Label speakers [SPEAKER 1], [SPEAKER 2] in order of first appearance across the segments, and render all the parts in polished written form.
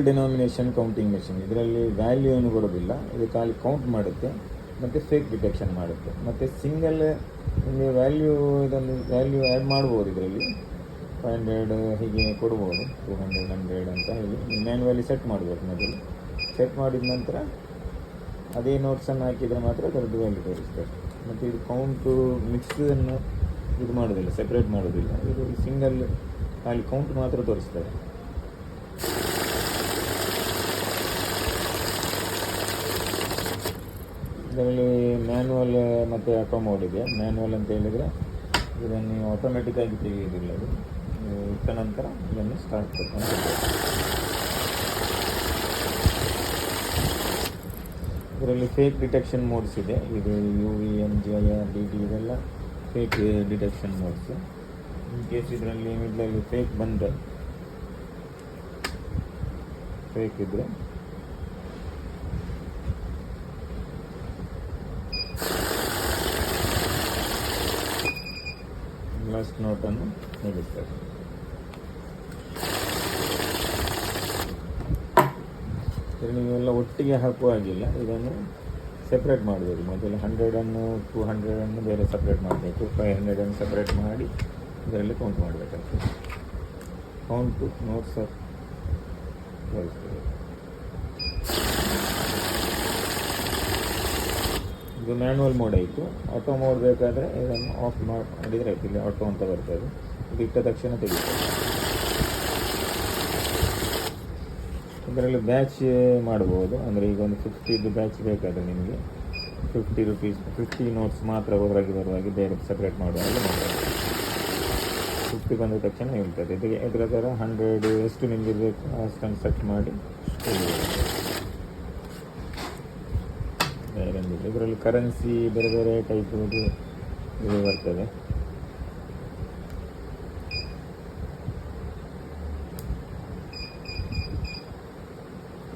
[SPEAKER 1] Denomination counting machine, ಇದರಲ್ಲಿ value ಏನು ಕೊಡೋದಿಲ್ಲ, ಇದು ಖಾಲಿ ಕೌಂಟ್ ಮಾಡುತ್ತೆ ಮತ್ತು ಫೇಕ್ ಡಿಟೆಕ್ಷನ್ ಮಾಡುತ್ತೆ. ಮತ್ತು ಸಿಂಗಲ್ ನಿಮಗೆ ಇದೊಂದು ವ್ಯಾಲ್ಯೂ ಆ್ಯಡ್ ಮಾಡ್ಬೋದು. ಇದರಲ್ಲಿ 500 ಹೀಗೆ ಕೊಡ್ಬೋದು, 200 100 ಅಂತ ಹೇಳಿ ಮ್ಯಾನ್ಯುವಲಿ ಸೆಟ್ ಮಾಡಬೇಕು. ಮೊದಲು ಸೆಟ್ ಮಾಡಿದ ನಂತರ ಅದೇ ನೋಟ್ಸನ್ನು ಹಾಕಿದರೆ ಮಾತ್ರ ಅದರದ್ದು ವ್ಯಾಲ್ಯೂ ತೋರಿಸ್ತಾರೆ. ಮತ್ತು ಇದು ಕೌಂಟು ಮಿಕ್ಸನ್ನು ಇದು ಮಾಡೋದಿಲ್ಲ, ಸೆಪ್ರೇಟ್ ಮಾಡೋದಿಲ್ಲ. ಇದು ಸಿಂಗಲ್ ಖಾಲಿ ಕೌಂಟ್ ಮಾತ್ರ ತೋರಿಸ್ತಾರೆ. ಇದರಲ್ಲಿ ಮ್ಯಾನ್ಯುವಲ್ ಮತ್ತು ಆಟೋ ಮೋಡ್ ಇದೆ. ಮ್ಯಾನ್ಯುವಲ್ ಅಂತ ಹೇಳಿದರೆ ಇದನ್ನು ಆಟೋಮೆಟಿಕ್ಕಾಗಿ ತೆಗೆಯೋದಿಲ್ಲ, ಇದು ಇಟ್ಟ ನಂತರ ಇದನ್ನು ಸ್ಟಾರ್ಟ್ ಮಾಡ್ತಾರೆ. ಇದರಲ್ಲಿ ಫೇಕ್ ಡಿಟೆಕ್ಷನ್ ಮೋಡ್ಸ್ ಇದೆ. ಇದು UV MGI DT ಇದೆಲ್ಲ fake detection modes. In case ಇದರಲ್ಲಿ ಮಿಡ್ಲಲ್ಲಿ ಫೇಕ್ ಇದ್ದರೆ ಲಾಸ್ಟ್ ನೋಟನ್ನು ನೀಡುತ್ತಾರೆ. ನೀವೆಲ್ಲ ಒಟ್ಟಿಗೆ ಹಾಕುವ ಹಾಗಿಲ್ಲ, ಇದನ್ನು ಸೆಪ್ರೇಟ್ ಮಾಡಬೇಕು. ಮೊದಲು 100 200 ಬೇರೆ ಸಪ್ರೇಟ್ ಮಾಡಬೇಕು, 500 ಸಪ್ರೇಟ್ ಮಾಡಿ ಇದರಲ್ಲಿ ಕೌಂಟ್ ಮಾಡಬೇಕಾಗ್ತದೆ. ಕೌಂಟು ನೋಟ್ಸ್ ತೋರಿಸ್ತದೆ. ಇದು ಮ್ಯಾನ್ಯುವಲ್ ಮೋಡ್ ಆಯಿತು. ಆಟೋ ಮೋಡ್ ಬೇಕಾದರೆ ಇದನ್ನು ಆಫ್ ಮಾಡಿದರೆ ಆಯಿತು. ಇಲ್ಲಿ ಆಟೋ ಅಂತ ಬರ್ತದೆ, ಇದು ಇಟ್ಟ ತಕ್ಷಣ ತೆಗಿತಾರೆ. ಇದರಲ್ಲಿ ಬ್ಯಾಚ್ ಮಾಡ್ಬೋದು. ಅಂದರೆ ಈಗ ಒಂದು 50 ಬ್ಯಾಚ್ ಬೇಕಾದರೆ ನಿಮಗೆ 50 ರೂಪೀಸ್ 50 ನೋಟ್ಸ್ ಮಾತ್ರ ಹೊರಗೆ ಬರುವಾಗಿ ಬೇರೆ ಸಪ್ರೇಟ್ ಮಾಡುವಾಗ 50 ಬಂದ ತಕ್ಷಣ ಹೇಳ್ತದೆ. ಇದರ ಥರ 100 ಎಷ್ಟು ನಿಮಗೆ ಬೇಕು ಅಷ್ಟನ್ನು ಸೆಟ್ ಮಾಡಿ ಇದರಲ್ಲಿ ಕರೆನ್ಸಿ ಬೇರೆ ಬೇರೆ ಟೈಪ್ ಇದು ಬರ್ತದೆ.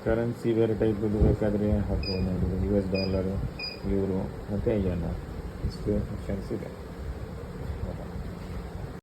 [SPEAKER 1] ಕರೆನ್ಸಿ ಬೇರೆ ಟೈಪ್ ಇದು ಬೇಕಾದರೆ ಹಾಕ್ಬೋದು. ನೋಡಿ, US ಡಾಲರ್, ಯೂರೋ ಮತ್ತು INR ಇಷ್ಟು ಆಪ್ಷನ್ಸ್ ಇದೆ.